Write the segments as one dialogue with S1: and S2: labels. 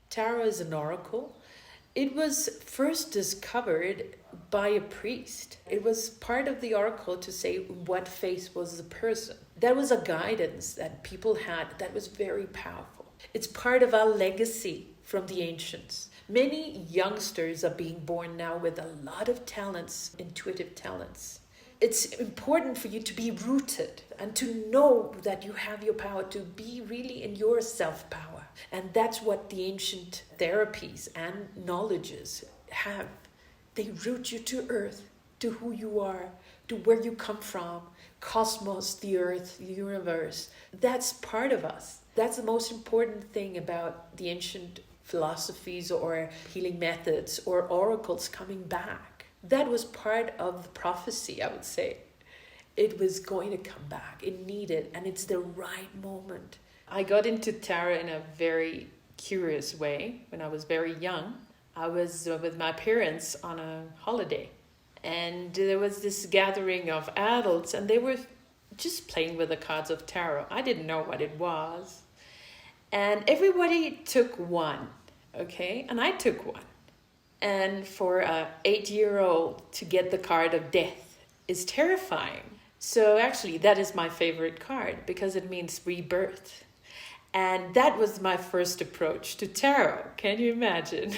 S1: Tarot is an oracle. It was first discovered by a priest. It was part of the oracle to say what face was the person. That was a guidance that people had that was very powerful. It's part of our legacy from the ancients. Many youngsters are being born now with a lot of talents, intuitive talents. It's important for you to be rooted and to know that you have your power, to be really in your self-power. And that's what the ancient therapies and knowledges have. They root you to earth, to who you are, to where you come from, cosmos, the earth, the universe. That's part of us. That's the most important thing about the ancient philosophies or healing methods or oracles coming back. That was part of the prophecy, I would say. It was going to come back. It needed, and it's the right moment. I got into tarot in a very curious way when I was very young. I was with my parents on a holiday, and there was this gathering of adults, and they were just playing with the cards of tarot. I didn't know what it was. And everybody took one, okay? And I took one. And for an 8-year-old to get the card of death is terrifying. So actually, that is my favorite card because it means rebirth. And that was my first approach to tarot. Can you imagine?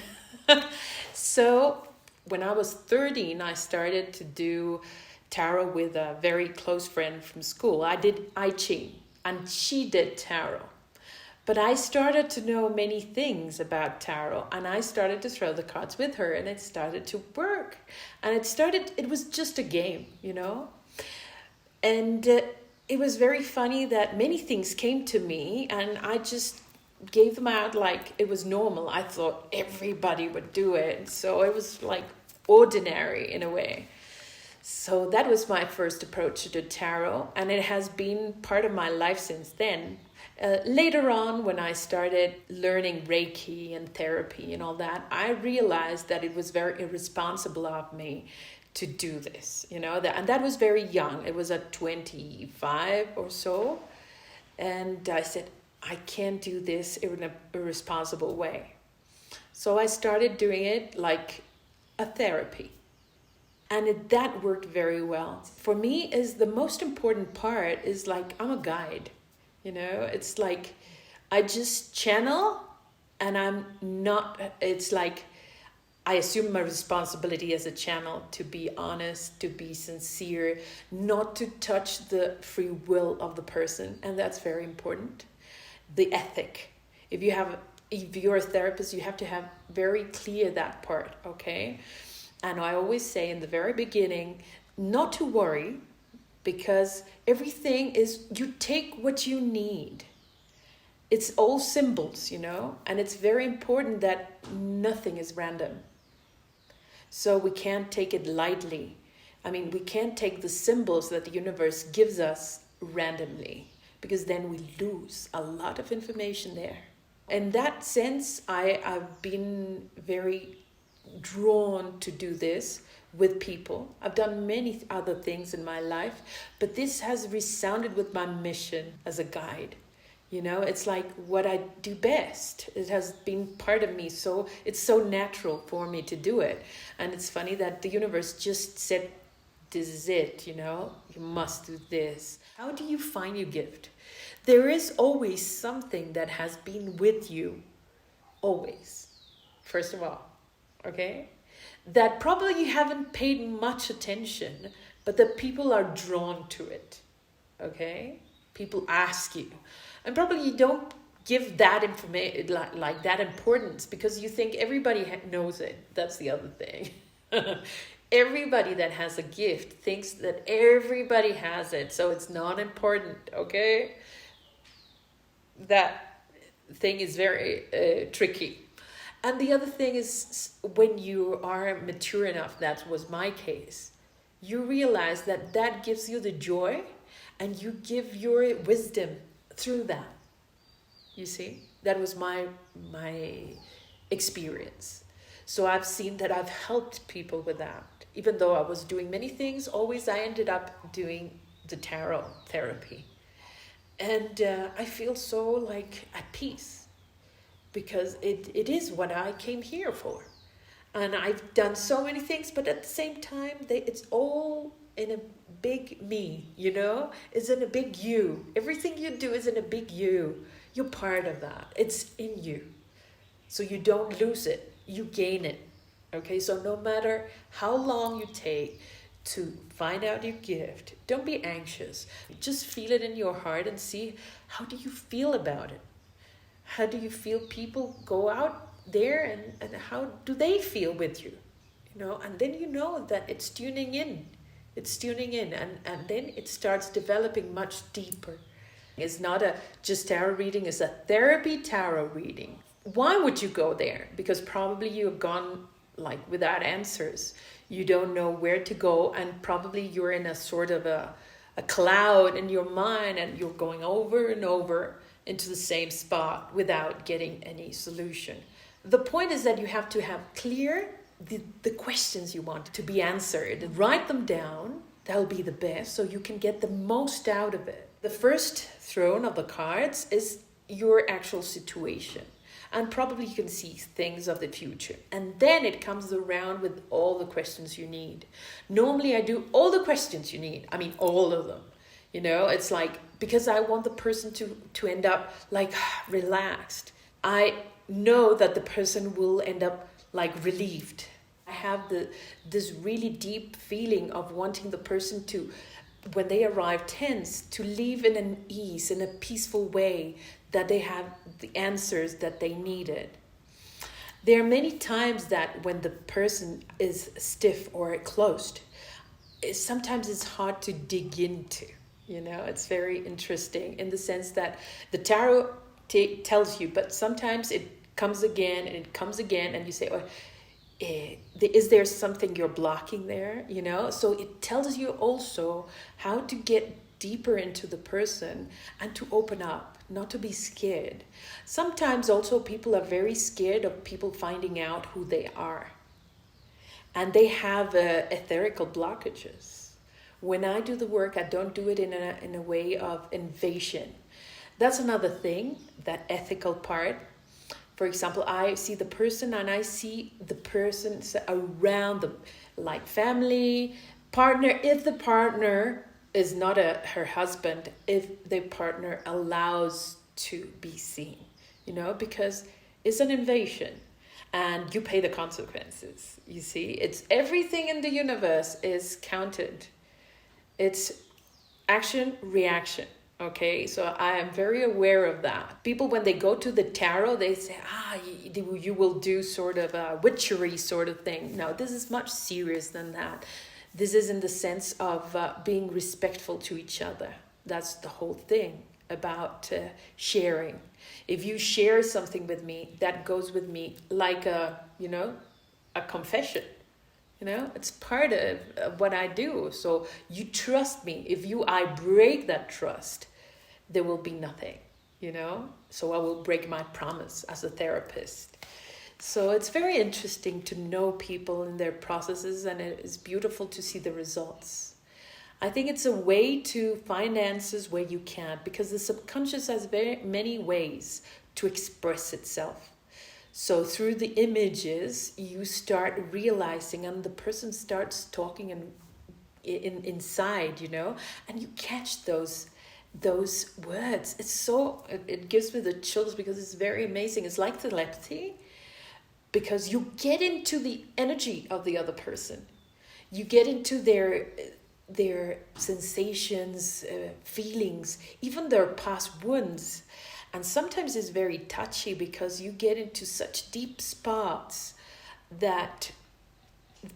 S1: So when I was 13, I started to do tarot with a very close friend from school. I did I Ching, and she did tarot. But I started to know many things about tarot, and I started to throw the cards with her, and it started to work. And it was just a game, you know? And it was very funny that many things came to me, and I just gave them out like it was normal. I thought everybody would do it. So it was like ordinary in a way. So that was my first approach to the tarot, and it has been part of my life since then. Later on, when I started learning Reiki and therapy and all that, I realized that it was very irresponsible of me to do this, you know, and that was very young. It was at 25 or so. And I said, I can't do this in a irresponsible way. So I started doing it like a therapy. And that worked very well. For me, is the most important part is like, I'm a guide. You know, it's like I just channel, and I'm not, it's like I assume my responsibility as a channel to be honest, to be sincere, not to touch the free will of the person. And that's very important. The ethic. If you're a therapist, you have to have very clear that part, okay? And I always say in the very beginning, not to worry, because everything is, you take what you need. It's all symbols, you know, and it's very important that nothing is random. So we can't take it lightly. I mean, we can't take the symbols that the universe gives us randomly, because then we lose a lot of information there. In that sense, I've been very drawn to do this with people. I've done many other things in my life, but this has resounded with my mission as a guide. You know, it's like what I do best. It has been part of me, so it's so natural for me to do it. And it's funny that the universe just said, this is it, you know, you must do this. How do you find your gift? There is always something that has been with you, always, first of all, okay? That probably you haven't paid much attention, but that people are drawn to it, okay? People ask you. And probably you don't give that information, like that importance, because you think everybody knows it. That's the other thing. Everybody that has a gift thinks that everybody has it, so it's not important, okay? That thing is very tricky. And the other thing is, when you are mature enough, that was my case, you realize that that gives you the joy, and you give your wisdom through that. You see, that was my experience. So I've seen that I've helped people with that. Even though I was doing many things, always I ended up doing the tarot therapy. And I feel so like at peace. because it is what I came here for. And I've done so many things, but at the same time, it's all in a big me, you know? It's in a big you. Everything you do is in a big you. You're part of that. It's in you. So you don't lose it, you gain it. Okay, so no matter how long you take to find out your gift, don't be anxious. Just feel it in your heart and see, how do you feel about it? How do you feel people go out there, and how do they feel with you? You know, and then you know that it's tuning in. It's tuning in, and then it starts developing much deeper. It's not a just tarot reading, it's a therapy tarot reading. Why would you go there? Because probably you've gone like without answers. You don't know where to go, and probably you're in a sort of a cloud in your mind, and you're going over and over into the same spot without getting any solution. The point is that you have to have clear the questions you want to be answered. Write them down. That'll be the best, so you can get the most out of it. The first throne of the cards is your actual situation. And probably you can see things of the future. And then it comes around with all the questions you need. Normally I do all the questions you need. I mean, all of them. You know, it's like, because I want the person to end up like relaxed. I know that the person will end up like relieved. I have this really deep feeling of wanting the person to, when they arrive tense, to leave in an ease, in a peaceful way, that they have the answers that they needed. There are many times that when the person is stiff or closed, sometimes it's hard to dig into. You know, it's very interesting in the sense that the tarot tells you, but sometimes it comes again and it comes again, and you say, oh, is there something you're blocking there? You know, so it tells you also how to get deeper into the person and to open up, not to be scared. Sometimes also people are very scared of people finding out who they are, and they have etherical blockages. When I do the work, I don't do it in a way of invasion. That's another thing, that ethical part. For example, I see the person and I see the person around them, like family, partner. If the partner is not her husband, if the partner allows to be seen, you know, because it's an invasion and you pay the consequences. You see, it's everything in the universe is counted. It's action, reaction. Okay, so I am very aware of that. People, when they go to the tarot, they say, you will do sort of a witchery sort of thing. No, this is much serious than that. This is in the sense of being respectful to each other. That's the whole thing about sharing. If you share something with me, that goes with me like a confession. You know, it's part of what I do. So you trust me. If I break that trust, there will be nothing, you know. So I will break my promise as a therapist. So it's very interesting to know people and their processes, and it is beautiful to see the results. I think it's a way to find answers where you can't, because the subconscious has very many ways to express itself. So through the images, you start realizing, and the person starts talking inside, you know, and you catch those words. It gives me the chills because it's very amazing. It's like telepathy, because you get into the energy of the other person. You get into their sensations, feelings, even their past wounds. And sometimes it's very touchy because you get into such deep spots that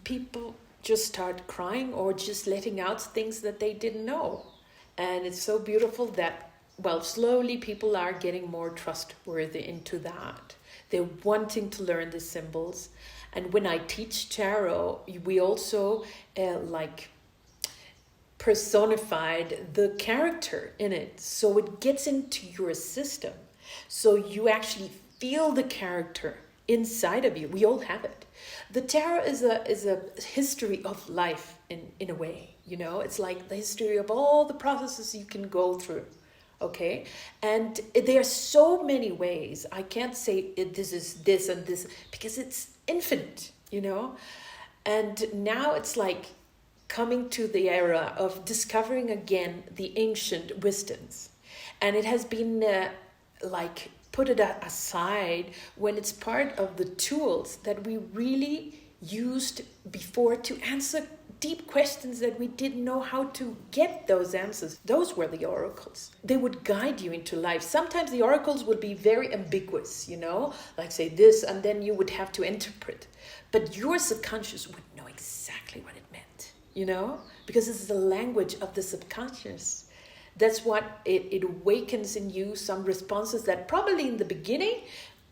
S1: people just start crying or just letting out things that they didn't know. And it's so beautiful that, slowly people are getting more trustworthy into that. They're wanting to learn the symbols. And when I teach tarot, we also personified the character in it, so it gets into your system, so you actually feel the character inside of you. We all have it. The tarot is a history of life in a way, you know. It's like the history of all the processes you can go through, Okay, and there are so many ways. I can't say this is this and this because it's infinite, you know. And now it's like coming to the era of discovering again the ancient wisdoms, and it has been like put it aside when it's part of the tools that we really used before to answer deep questions that we didn't know how to get those answers. Those were the oracles. They would guide you into life. Sometimes the oracles would be very ambiguous, you know, like say this, and then you would have to interpret. But your subconscious would know exactly what it meant, you know, because it's the language of the subconscious. That's what it awakens in you some responses that probably in the beginning,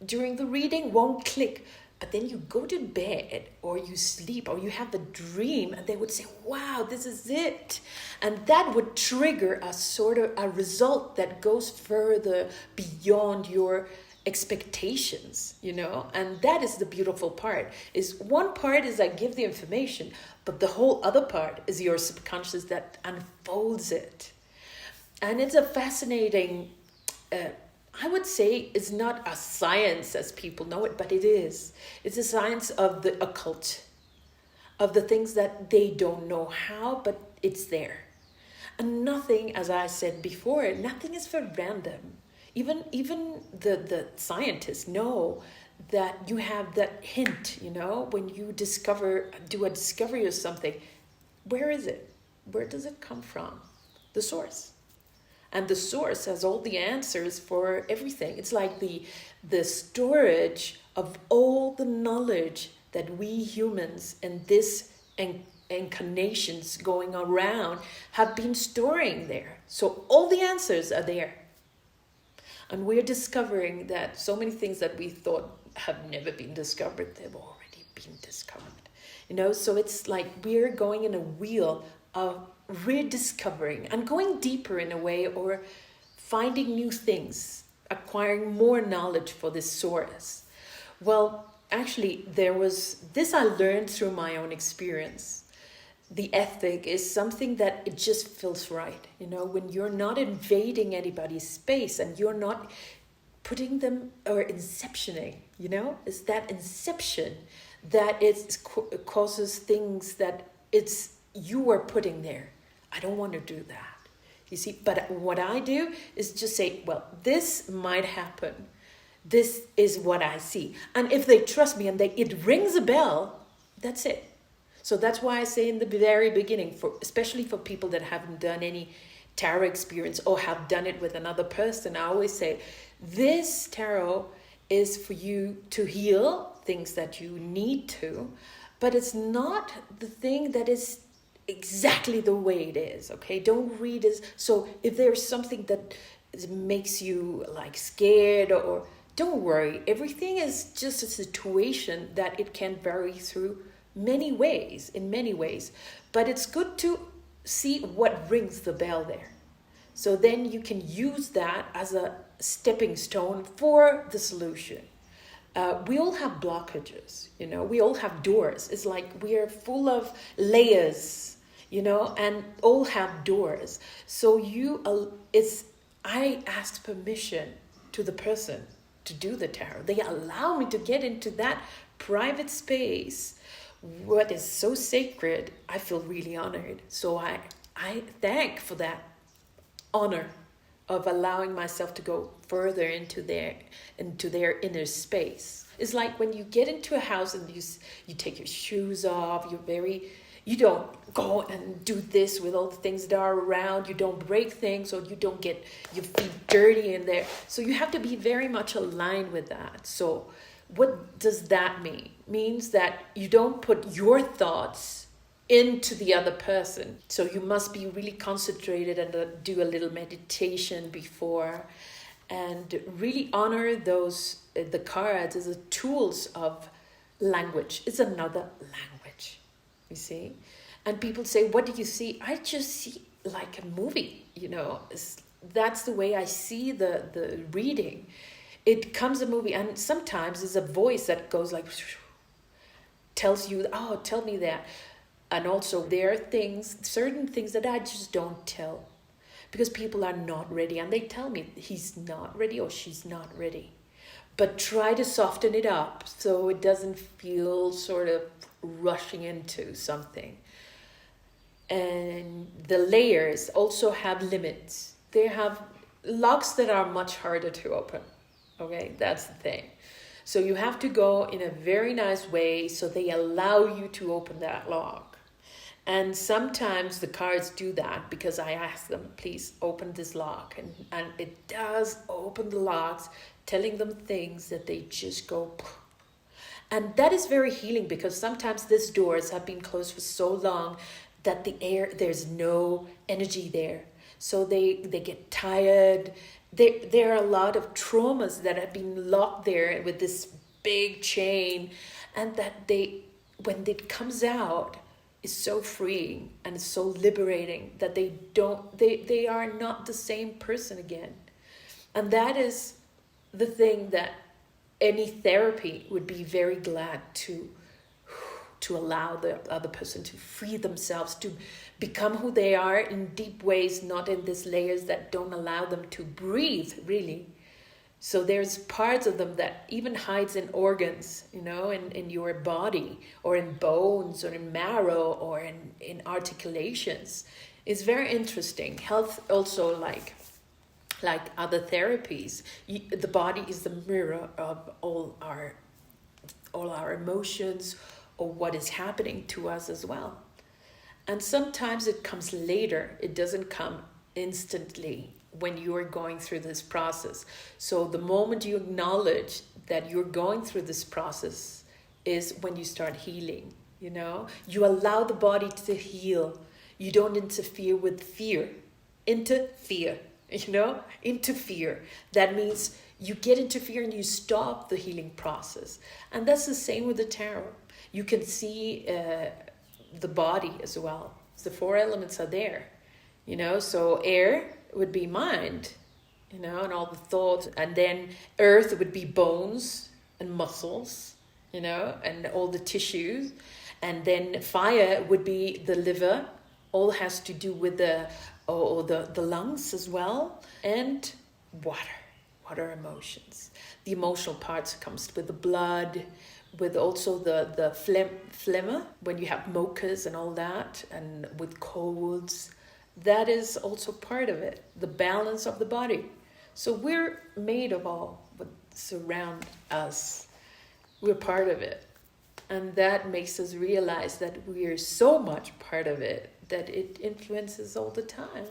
S1: during the reading, won't click. But then you go to bed or you sleep or you have a dream and they would say, wow, this is it. And that would trigger a sort of a result that goes further beyond your expectations, you know. And that is the beautiful part. Is one part is I give the information, but the whole other part is your subconscious that unfolds it. And it's a fascinating I would say it's not a science as people know it, but it is. It's a science of the occult, of the things that they don't know how, but it's there. And nothing, as I said before, nothing is for random. Even the scientists know that you have that hint, you know, when you do a discovery of something. Where is it? Where does it come from? The source. And the source has all the answers for everything. It's like the storage of all the knowledge that we humans in this incarnations going around have been storing there. So all the answers are there. And we're discovering that so many things that we thought have never been discovered, they've already been discovered. You know, so it's like we're going in a wheel of rediscovering and going deeper in a way, or finding new things, acquiring more knowledge for this source. Well, actually, there was this I learned through my own experience. The ethic is something that it just feels right. You know, when you're not invading anybody's space and you're not putting them or inceptioning, you know, it's that inception that it causes things that it's you are putting there. I don't want to do that. You see, but what I do is just say, well, this might happen. This is what I see. And if they trust me and it rings a bell, that's it. So that's why I say in the very beginning, especially for people that haven't done any tarot experience or have done it with another person, I always say, this tarot is for you to heal things that you need to, but it's not the thing that is exactly the way it is. Okay, don't read it. So if there's something that makes you like scared, or don't worry, everything is just a situation that it can vary through in many ways, but it's good to see what rings the bell there, so then you can use that as a stepping stone for the solution. We all have blockages, you know, we all have doors. It's like we're full of layers, you know, and all have doors. So I asked permission to the person to do the tarot. They allow me to get into that private space. What is so sacred, I feel really honored. So I thank for that honor of allowing myself to go further into their inner space. It's like when you get into a house and you take your shoes off, you don't go and do this with all the things that are around. You don't break things, or you don't get your feet dirty in there. So you have to be very much aligned with that. So what does that mean? It means that you don't put your thoughts into the other person. So you must be really concentrated and do a little meditation before, and really honor the cards as tools of language. It's another language, you see. And people say, what do you see? I just see like a movie, you know. That's the way I see the reading. It comes a movie, and sometimes there's a voice that goes like, tells you, oh, tell me that. And also there are certain things that I just don't tell, because people are not ready, and they tell me he's not ready or she's not ready. But try to soften it up so it doesn't feel sort of rushing into something. And the layers also have limits. They have locks that are much harder to open. Okay, that's the thing. So you have to go in a very nice way so they allow you to open that lock. And sometimes the cards do that because I ask them, please open this lock. And it does open the locks, telling them things that they just go. And that is very healing, because sometimes these doors have been closed for so long that there's no energy there. So they get tired. There are a lot of traumas that have been locked there with this big chain, and that when it comes out, is so freeing and it's so liberating that they are not the same person again. And that is the thing that any therapy would be very glad to allow the other person to free themselves, to become who they are in deep ways, not in these layers that don't allow them to breathe, really. So there's parts of them that even hides in organs, in your body, or in bones, or in marrow, or in articulations. It's very interesting. Health also, like other therapies, the body is the mirror of all our emotions, or what is happening to us as well. And sometimes it comes later. It doesn't come instantly when you are going through this process. So the moment you acknowledge that you're going through this process is when you start healing. You allow the body to heal. You don't interfere with fear. Interfere. That means you get into fear and you stop the healing process. And that's the same with the tarot. You can see the body as well. The 4 elements are there. So air would be mind, and all the thoughts. And then earth would be bones and muscles, and all the tissues. And then fire would be the liver. All has to do with the lungs as well. And water emotions. The emotional parts comes with the blood, with also the phlegm, when you have mochas and all that, and with colds. That is also part of it, the balance of the body. So we're made of all what surround us. We're part of it. And that makes us realize that we are so much part of it that it influences all the time.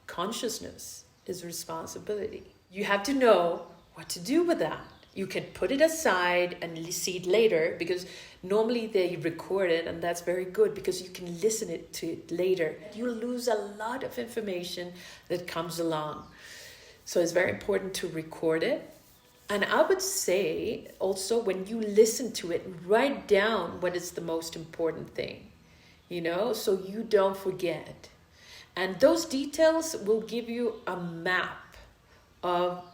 S1: Consciousness is responsibility. You have to know what to do with that. You can put it aside and see it later, because normally they record it, and that's very good because you can listen to it later. You lose a lot of information that comes along. So it's very important to record it. And I would say also, when you listen to it, write down what is the most important thing, so you don't forget. And those details will give you a map of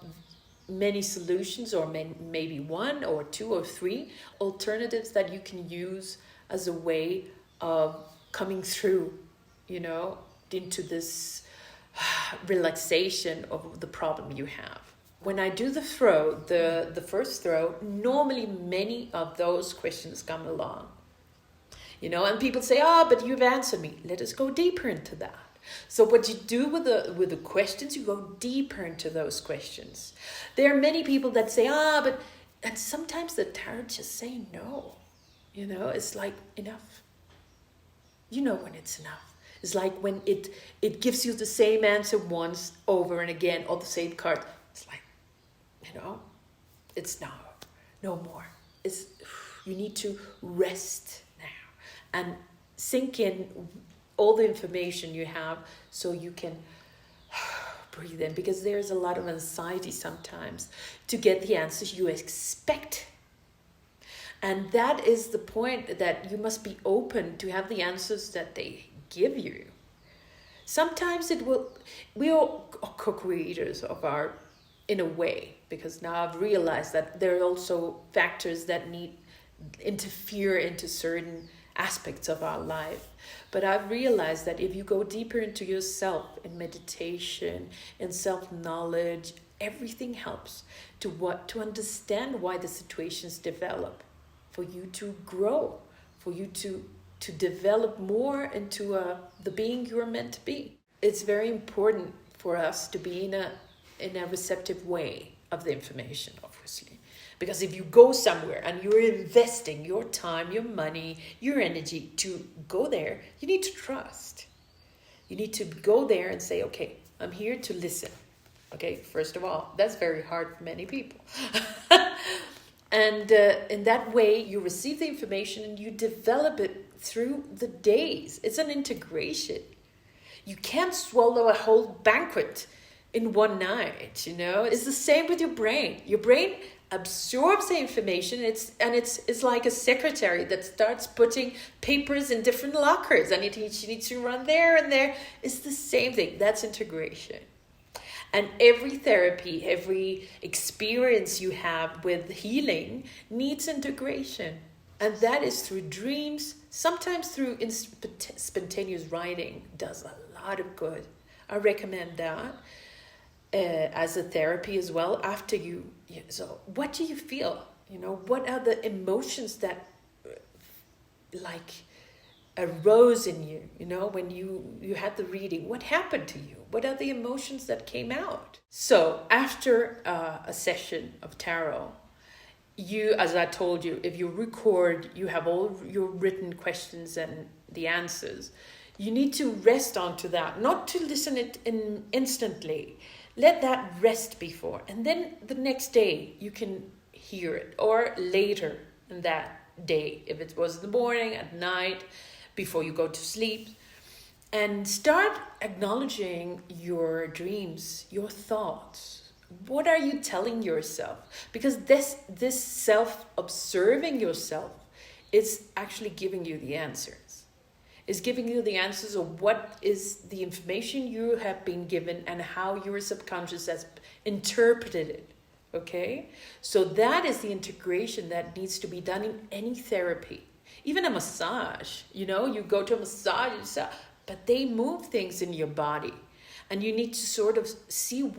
S1: many solutions, or maybe 1 or 2 or 3 alternatives that you can use as a way of coming through, into this relaxation of the problem you have. When I do the throw, the first throw, normally many of those questions come along, and people say, but you've answered me. Let us go deeper into that. So what you do with the questions, you go deeper into those questions. There are many people that say, and sometimes the tarot just say no. It's like, enough. When it's enough. It's like when it gives you the same answer once over and again, or the same card. It's like, it's no more. You need to rest now and sink in all the information you have, so you can breathe in, because there's a lot of anxiety sometimes to get the answers you expect. And that is the point, that you must be open to have the answers that they give you. Sometimes we are co-creators of in a way, because now I've realized that there are also factors that interfere into certain aspects of our life. But I've realized that if you go deeper into yourself in meditation, in self-knowledge, everything helps to understand why the situations develop, for you to grow, for you to develop more into the being you're meant to be. It's very important for us to be in a receptive way of the information, obviously. Because if you go somewhere and you're investing your time, your money, your energy to go there, you need to trust. You need to go there and say, okay, I'm here to listen. Okay, first of all, that's very hard for many people. And in that way, you receive the information and you develop it through the days. It's an integration. You can't swallow a whole banquet in one night, you know. It's the same with your brain. Your brain absorbs the information. It's like a secretary that starts putting papers in different lockers, and she needs to run there and there. It's the same thing. That's integration. And every therapy, every experience you have with healing needs integration. And that is through dreams, sometimes through spontaneous writing. Does a lot of good. I recommend that as a therapy as well. After so what do you feel? You know, what are the emotions that like arose in you, you know, when you had the reading? What happened to you? What are the emotions that came out? So after a session of tarot, as I told you, if you record, you have all your written questions and the answers. You need to rest onto that, not to listen it instantly. Let that rest before, and then the next day you can hear it, or later in that day, if it was in the morning, at night, before you go to sleep. And start acknowledging your dreams, your thoughts. What are you telling yourself? Because this self-observing yourself is actually giving you the answers. Is giving you the answers of what is the information you have been given and how your subconscious has interpreted it. Okay? So that is the integration that needs to be done in any therapy. Even a massage, you know, you go to a massage, but they move things in your body. And you need to sort of see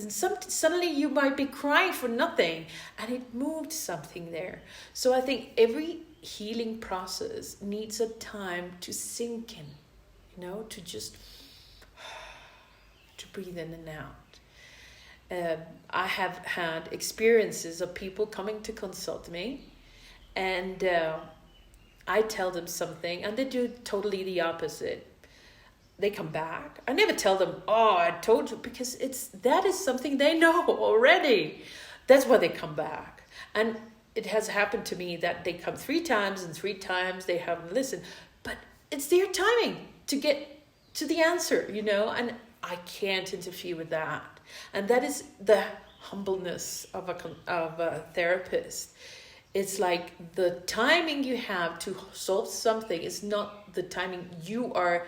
S1: suddenly you might be crying for nothing, and it moved something there. So I think every healing process needs a time to sink in, you know, to just to breathe in and out. I have had experiences of people coming to consult me, and I tell them something and they do totally the opposite. They come back. I never tell them, oh, I told you, because that is something they know already. That's why they come back. And it has happened to me that they come 3 times and 3 times they haven't listened. But it's their timing to get to the answer, you know, and I can't interfere with that. And that is the humbleness of a therapist. It's like the timing you have to solve something is not the timing you are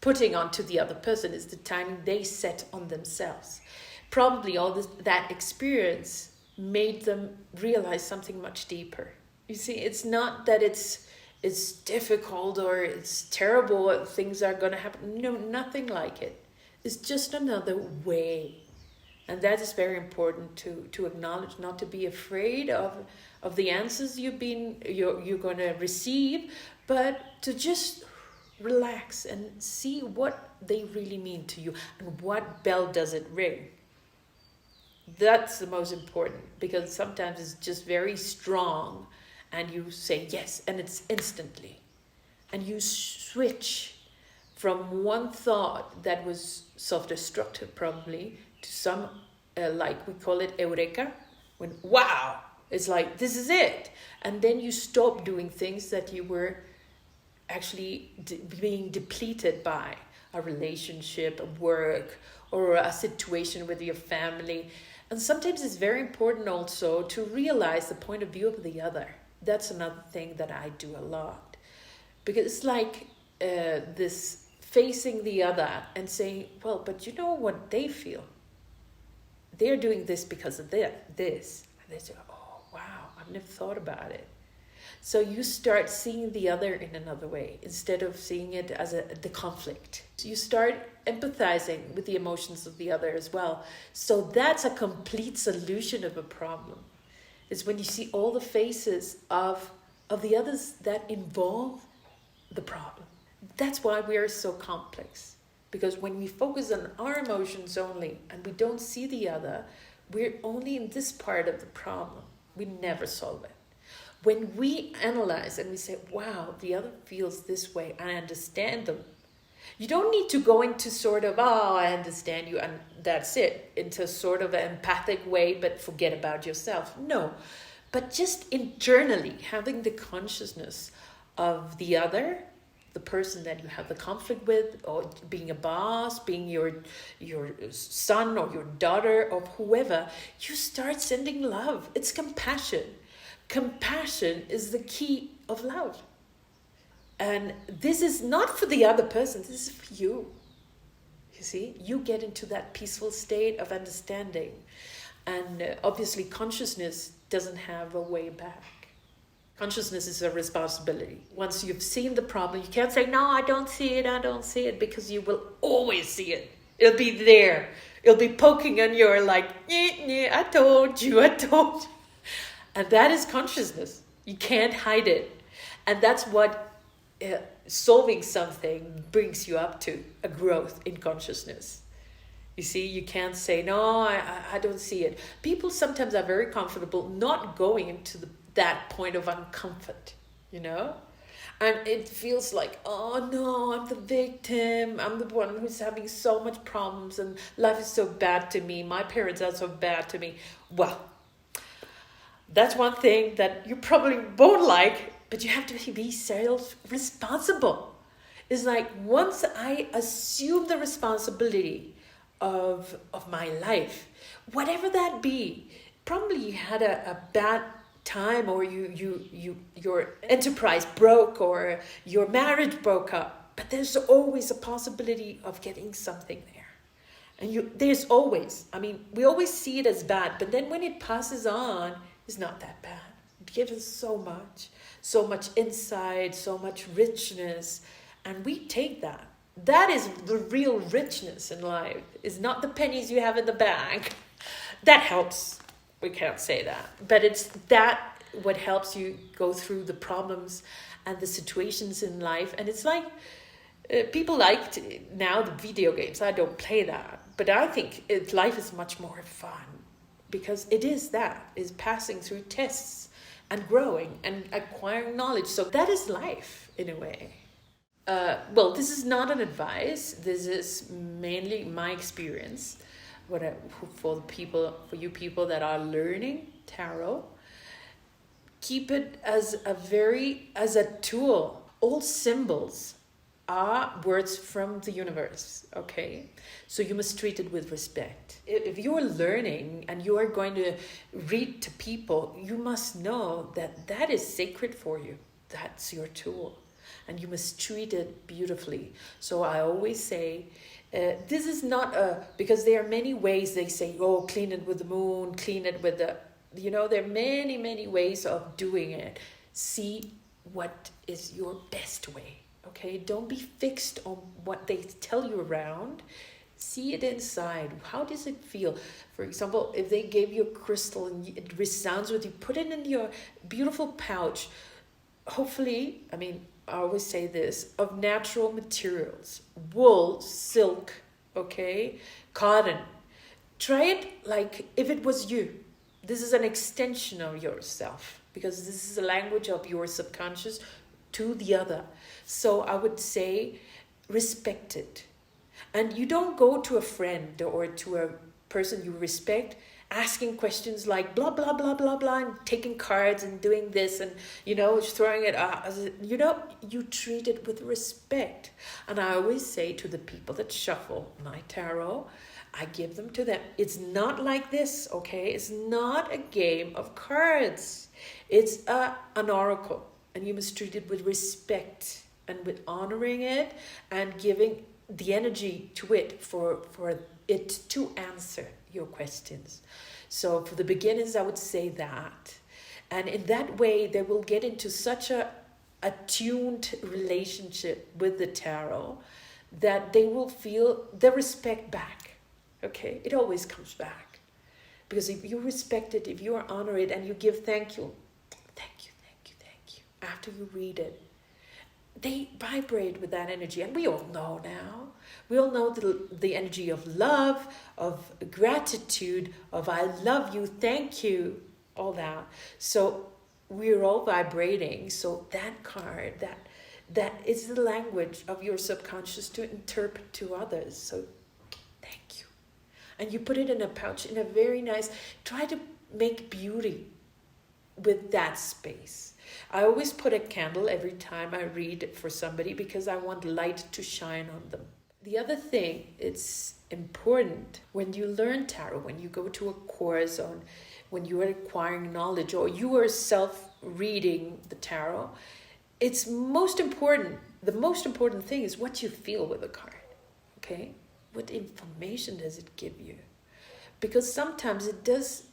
S1: putting onto the other person. It's the timing they set on themselves. Probably all that experience made them realize something much deeper. You see, it's not that it's difficult or it's terrible, things are going to happen. No, nothing like it. It's just another way. And that is very important to acknowledge, not to be afraid of the answers you're going to receive, but to just relax and see what they really mean to you and what bell does it ring. That's the most important, because sometimes it's just very strong and you say yes and it's instantly, and you switch from one thought that was self-destructive probably to some like we call it eureka, when wow, it's like this is it, and then you stop doing things that you were actually being depleted by, a relationship, a work, or a situation with your family. And sometimes it's very important also to realize the point of view of the other. That's another thing that I do a lot, because it's like this facing the other and saying, well, but you know what they feel, they're doing this because of this, and they say, oh wow, I've never thought about it. So you start seeing the other in another way instead of seeing it as the conflict. You start empathizing with the emotions of the other as well. So that's a complete solution of a problem. It's when you see all the faces of the others that involve the problem. That's why we are so complex. Because when we focus on our emotions only and we don't see the other, we're only in this part of the problem. We never solve it. When we analyze and we say, wow, the other feels this way, I understand them. You don't need to go into sort of, oh, I understand you, and that's it, into sort of an empathic way, but forget about yourself. No, but just internally having the consciousness of the other, the person that you have the conflict with, or being a boss, being your son or your daughter or whoever, you start sending love. It's compassion. Compassion is the key of love. And this is not for the other person, this is for you. You see, you get into that peaceful state of understanding. And obviously consciousness doesn't have a way back. Consciousness is a responsibility. Once you've seen the problem, you can't say, no, I don't see it, because you will always see it. It'll be there. It'll be poking on your like, I told you. And that is consciousness. You can't hide it. And that's what solving something brings you up to, a growth in consciousness. You see, you can't say, no, I don't see it. People sometimes are very comfortable not going into that point of uncomfort, you know? And it feels like, oh no, I'm the victim. I'm the one who's having so much problems and life is so bad to me. My parents are so bad to me. Well, that's one thing that you probably won't like, but you have to be self-responsible. It's like once I assume the responsibility of my life, whatever that be, probably you had a bad time, or your enterprise broke, or your marriage broke up, but there's always a possibility of getting something there. And there's always, we always see it as bad, but then when it passes on, it's not that bad. It gives us so much insight, so much richness, and we take that. That is the real richness in life. It's not the pennies you have in the bank. That helps. We can't say that. But it's that what helps you go through the problems and the situations in life. And it's like, people like now the video games. I don't play that. But I think life is much more fun. Because it is passing through tests and growing and acquiring knowledge. So that is life in a way. Well, this is not an advice. This is mainly my experience. For you people that are learning tarot, keep it as a tool. All symbols are words from the universe, okay? So you must treat it with respect. If you're learning and you are going to read to people, you must know that is sacred for you. That's your tool. And you must treat it beautifully. So I always say, this is not because there are many ways they say, oh, clean it with the moon, clean it with the, there are many, many ways of doing it. See what is your best way, okay? Don't be fixed on what they tell you around. See it inside. How does it feel? For example, if they gave you a crystal and it resounds with you, put it in your beautiful pouch. Hopefully, I always say this, of natural materials, wool, silk, okay, cotton. Try it like if it was you. This is an extension of yourself, because this is a language of your subconscious to the other. So I would say respect it. And you don't go to a friend or to a person you respect asking questions like blah, blah, blah, blah, blah, and taking cards and doing this and, throwing it out. You treat it with respect. And I always say to the people that shuffle my tarot, I give them to them. It's not like this, okay? It's not a game of cards. It's an oracle. And you must treat it with respect and with honoring it and giving the energy to it for it to answer your questions. So for the beginners, I would say that. And in that way, they will get into such a attuned relationship with the tarot that they will feel the respect back. Okay? It always comes back. Because if you respect it, if you honor it, and you give thank you, after you read it, they vibrate with that energy. And we all know now. We all know the energy of love, of gratitude, of I love you, thank you, all that. So we're all vibrating. So that card, that is the language of your subconscious to interpret to others. So thank you. And you put it in a pouch, in a very nice, try to make beauty with that space. I always put a candle every time I read for somebody because I want light to shine on them. The other thing, it's important when you learn tarot, when you go to a course, or when you are acquiring knowledge, or you are self-reading the tarot, it's most important. The most important thing is what you feel with the card. Okay? What information does it give you? Because sometimes it does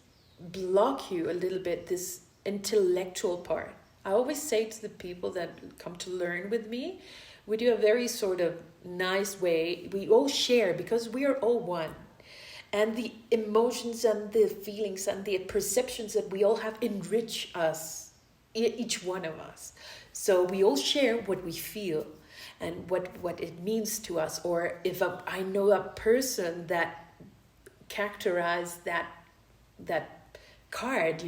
S1: block you a little bit, this intellectual part. I always say to the people that come to learn with me, we do a very sort of nice way. We all share because we are all one. And the emotions and the feelings and the perceptions that we all have enrich us, each one of us. So we all share what we feel and what it means to us. Or if I know a person that characterized that card,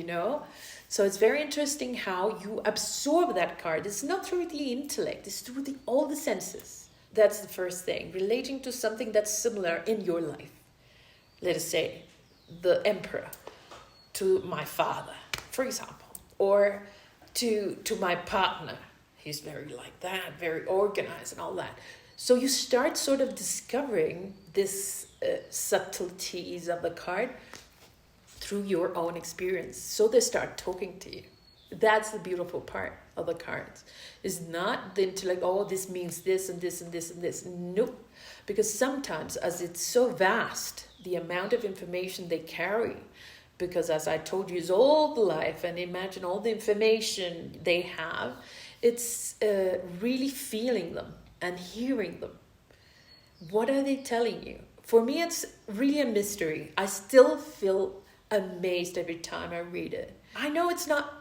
S1: So it's very interesting how you absorb that card. It's not through the intellect, it's through all the senses. That's the first thing, relating to something that's similar in your life. Let us say, the emperor to my father, for example, or to my partner. He's very like that, very organized and all that. So you start sort of discovering this subtleties of the card through your own experience. So they start talking to you. That's the beautiful part of the cards. It's not the intellect, this means this and this and this and this. Nope. Because sometimes, as it's so vast, the amount of information they carry, because as I told you, it's all the life, and imagine all the information they have, it's really feeling them and hearing them. What are they telling you? For me, it's really a mystery. I still feel amazed every time I read it. I know it's not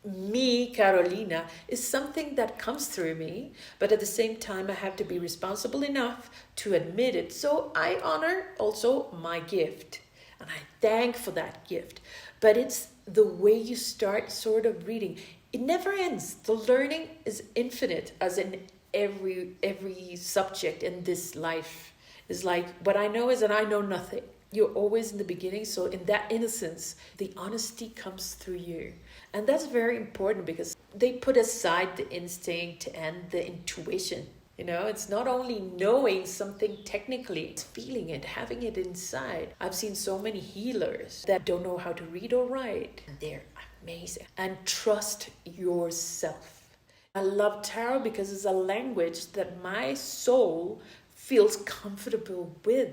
S1: me, Karolina, it's something that comes through me, but at the same time I have to be responsible enough to admit it. So I honor also my gift, and I thank for that gift. But it's the way you start sort of reading. It never ends. The learning is infinite, as in every subject in this life. Is like, what I know is that I know nothing. You're always in the beginning, so in that innocence, the honesty comes through you. And that's very important because they put aside the instinct and the intuition. It's not only knowing something technically, it's feeling it, having it inside. I've seen so many healers that don't know how to read or write, and they're amazing. And trust yourself. I love tarot because it's a language that my soul feels comfortable with.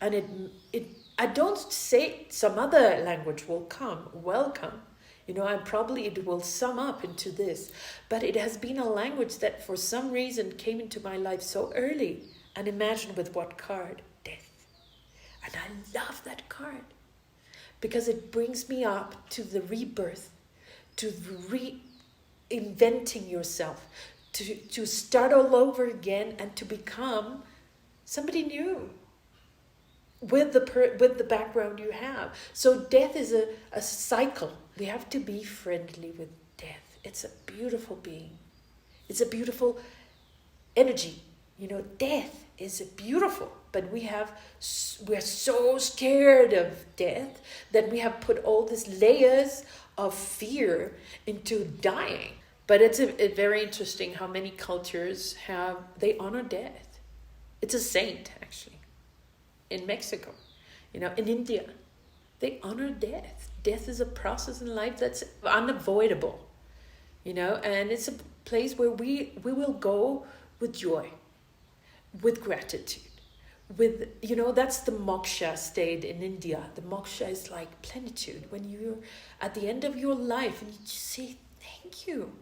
S1: And I don't say some other language will welcome. And probably it will sum up into this. But it has been a language that for some reason came into my life so early. And imagine with what card? Death. And I love that card. Because it brings me up to the rebirth, to reinventing yourself, to start all over again and to become somebody new. With the background you have. So death is a cycle. We have to be friendly with death. It's a beautiful being. It's a beautiful energy. Death is beautiful, but we're so scared of death that we have put all these layers of fear into dying. But it's very interesting how many cultures they honor death. It's a saint, actually. In Mexico, in India, they honor death. Death is a process in life that's unavoidable, and it's a place where we will go with joy, with gratitude, with, that's the moksha state in India. The moksha is like plenitude, when you're at the end of your life and you just say thank you.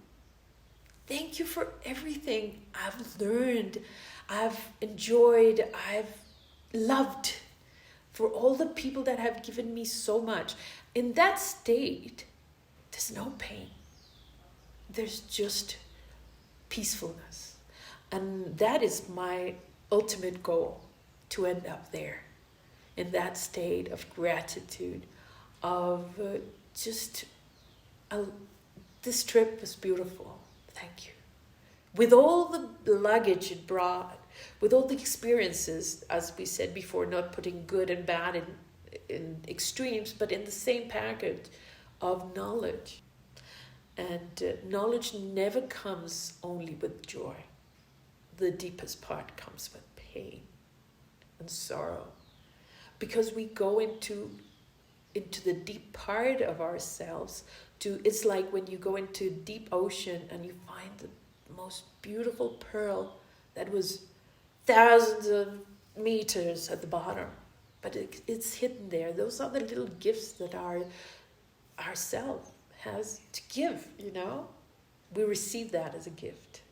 S1: Thank you for everything I've learned, I've enjoyed, I've loved, for all the people that have given me so much. In that state, there's no pain. There's just peacefulness. And that is my ultimate goal, to end up there, in that state of gratitude, of this trip was beautiful. Thank you. With all the luggage it brought, with all the experiences, as we said before, not putting good and bad in extremes, but in the same package of knowledge. And knowledge never comes only with joy. The deepest part comes with pain and sorrow. Because we go into the deep part of ourselves. It's like when you go into a deep ocean and you find the most beautiful pearl that was thousands of meters at the bottom, but it's hidden there. Those are the little gifts that our self has to give. We receive that as a gift.